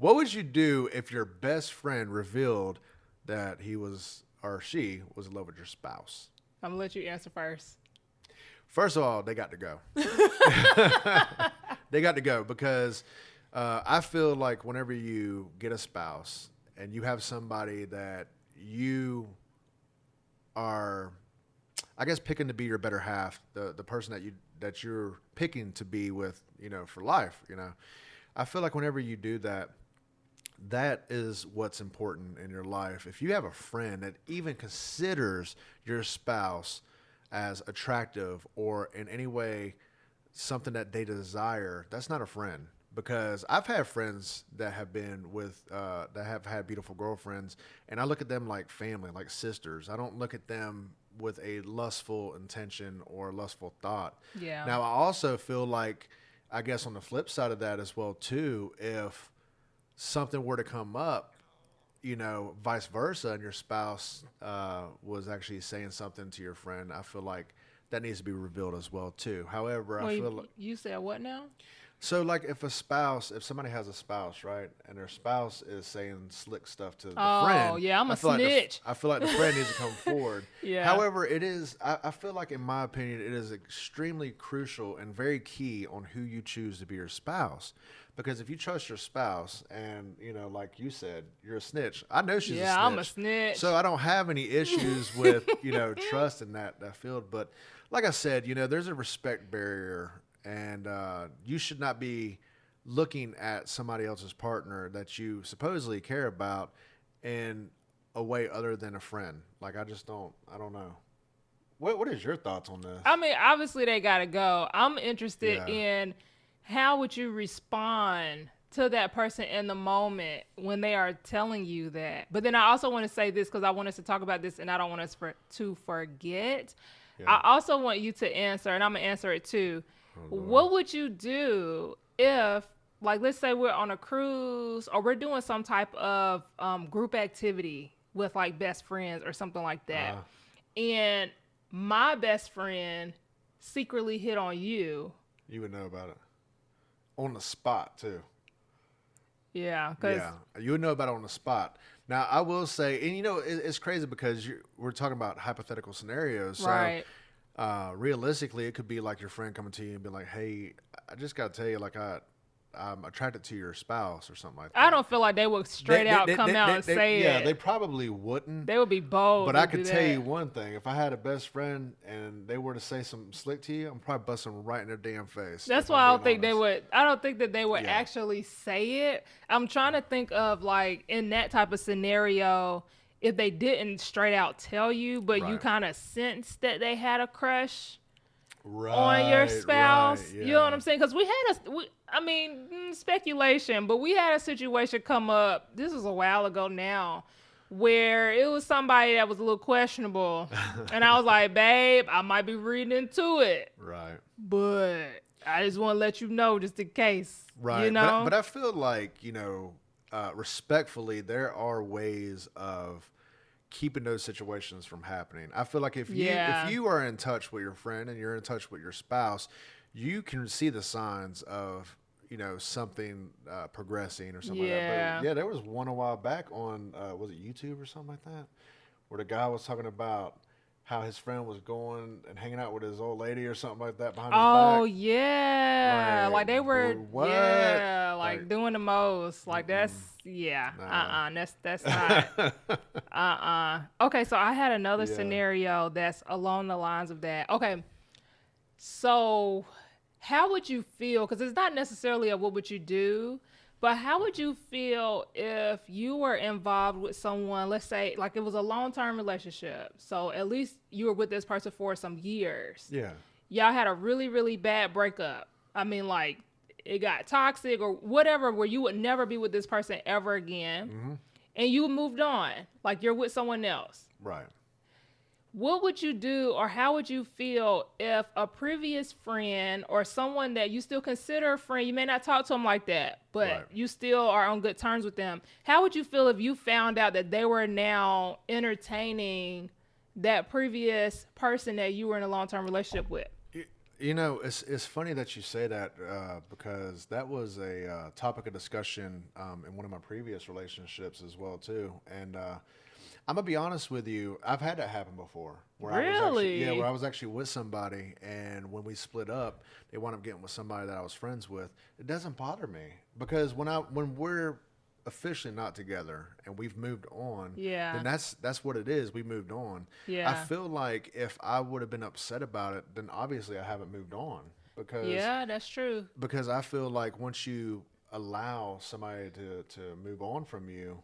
What would you do if your best friend revealed that he was or she was in love with your spouse? I'm gonna let you answer first. First of all, they got to go. They got to go because I feel like whenever you get a spouse and you have somebody that you are, I guess, picking to be your better half, the person that you're picking to be with, for life, I feel like whenever you do that, that is what's important in your life. If you have a friend that even considers your spouse as attractive or in any way something that they desire, that's not a friend. Because I've had friends that have been with, that have had beautiful girlfriends, and I look at them like family, like sisters. I don't look at them with a lustful intention or lustful thought. Yeah. Now, I also feel like, I guess on the flip side of that as well, too, if something were to come up, vice versa, and your spouse was actually saying something to your friend, I feel like that needs to be revealed as well, too. However, I feel like... You said what now? So, like, if somebody has a spouse, right, and their spouse is saying slick stuff to the friend. Oh, yeah, I'm a snitch. I feel like the friend needs to come forward. Yeah. However, I feel like, in my opinion, it is extremely crucial and very key on who you choose to be your spouse. Because if you trust your spouse and, like you said, you're a snitch. I know she's a snitch. Yeah, I'm a snitch. So I don't have any issues with, trust in that field. But like I said, there's a respect barrier. And you should not be looking at somebody else's partner that you supposedly care about in a way other than a friend. Like, I don't know. What is your thoughts on this? I mean, obviously they got to go. I'm interested in how would you respond to that person in the moment when they are telling you that. But then I also want to say this because I want us to talk about this and I don't want us to forget. Yeah. I also want you to answer, and I'm going to answer it too. What would you do if, like, let's say we're on a cruise or we're doing some type of group activity with, like, best friends or something like that, and my best friend secretly hit on you? You would know about it. On the spot, too. Yeah. You would know about it on the spot. Now, I will say, and, it's crazy because we're talking about hypothetical scenarios. So, right. Realistically, it could be like your friend coming to you and be like, "Hey, I just got to tell you, like, I'm attracted to your spouse," or something like that. I don't feel like they would straight out come out and say it. Yeah, they probably wouldn't. They would be bold. But I could tell you one thing: if I had a best friend and they were to say something slick to you, I'm probably busting them right in their damn face. That's why I don't think they would. I don't think that they would actually say it. I'm trying to think of, like, in that type of scenario, if they didn't straight out tell you, but you kind of sensed that they had a crush on your spouse. Right, yeah. You know what I'm saying? Because we had speculation, but we had a situation come up. This was a while ago now, where it was somebody that was a little questionable. And I was like, babe, I might be reading into it. Right. But I just want to let you know just in case. Right. But I feel like, respectfully, there are ways of keeping those situations from happening. I feel like if you are in touch with your friend and you're in touch with your spouse, you can see the signs of, something progressing or something like that. But there was one a while back on, was it YouTube or something like that, where the guy was talking about how his friend was going and hanging out with his old lady or something like that behind his back. Oh, yeah. Like they were, doing the most. Like, that's, that's not. Okay, so I had another scenario that's along the lines of that. Okay, so how would you feel, because it's not necessarily a what would you do, but how would you feel if you were involved with someone, let's say, like, it was a long-term relationship, so at least you were with this person for some years. Yeah. Y'all had a really, really bad breakup. I mean, like, it got toxic or whatever, where you would never be with this person ever again, and you moved on, like you're with someone else. Right. What would you do, or how would you feel if a previous friend or someone that you still consider a friend, you may not talk to them like that, but you still are on good terms with them. How would you feel if you found out that they were now entertaining that previous person that you were in a long-term relationship with? You know, it's funny that you say that because that was a topic of discussion in one of my previous relationships as well too. And I'm gonna be honest with you, I've had that happen before. Where Really? where I was actually with somebody, and when we split up, they wound up getting with somebody that I was friends with. It doesn't bother me because when we're officially not together and we've moved on, Yeah. then that's what it is. We moved on. Yeah. I feel like if I would have been upset about it, then obviously I haven't moved on because Yeah, that's true. because I feel like once you allow somebody to move on from you,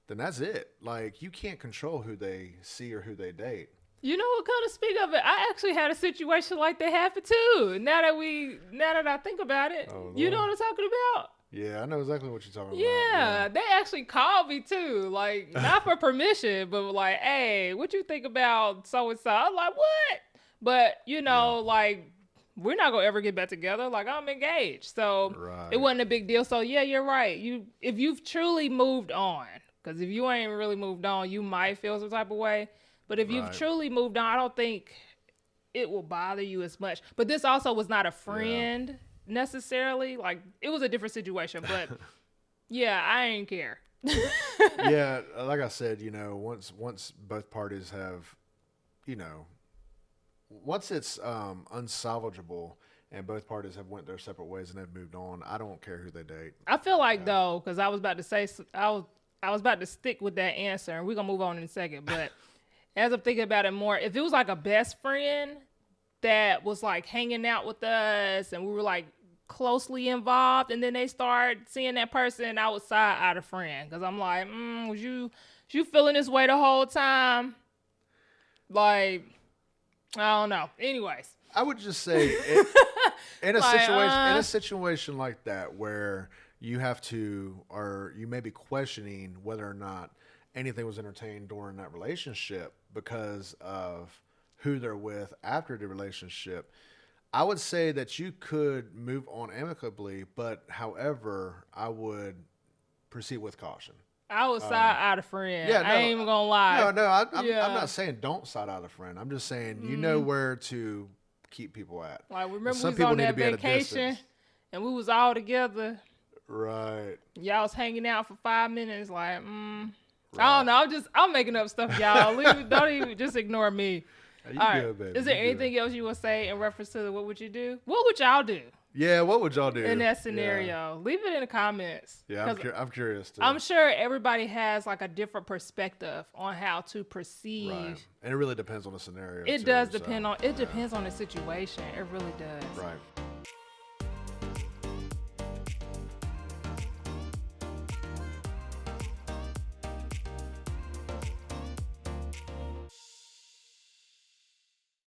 then that's it. Like you can't control who they see or who they date. You know what? Kind of speak of it. I actually had a situation like that happen too. Now that I think about it, Oh, you know Lord. what I'm talking about? Yeah, I know exactly what you're talking Yeah, about. they actually called me too. Like not for permission, but like, hey, what you think about so and so? I'm like, what? But you know, like we're not gonna ever get back together. Like I'm engaged, so Right. it wasn't a big deal. So yeah, you're right. If you've truly moved on, because if you ain't really moved on, you might feel some type of way. But if you've Right. truly moved on, I don't think it will bother you as much. But this also was not a friend necessarily. Like it was a different situation. But yeah, I ain't care. Yeah, like I said, you know, once both parties have, you know, once it's unsalvageable and both parties have went their separate ways and they've moved on, I don't care who they date. I feel like though, because I was about to say, I was about to stick with that answer, and we're gonna move on in a second. But as I'm thinking about it more, if it was like a best friend that was like hanging out with us and we were like closely involved, and then they start seeing that person, I would side out a friend because I'm like, was you feeling this way the whole time? Like, I don't know. Anyways, I would just say in a Like, situation like that where you have to, or you may be questioning whether or not anything was entertained during that relationship because of who they're with after the relationship, I would say that you could move on amicably, but however, I would proceed with caution. I would side out a friend. Yeah, I ain't even gonna lie. No, I'm Yeah. not saying don't side out a friend. I'm just saying you know where to keep people at. Like, remember Some we was people on need to that be at a vacation distance. and we was all together. Right. Y'all was hanging out for 5 minutes. Like, I don't know. I'm making up stuff, y'all. Don't even just ignore me. You All right. good, baby. Is there You good. anything else you would say in reference to what would you do? What would y'all do Yeah, what would y'all do in that scenario? Leave it in the comments. Yeah, 'Cause I'm curious too. I'm sure everybody has like a different perspective on how to perceive. Right. And it really depends on the scenario. It too, does so, depend on. It depends on the situation. It really does. Right.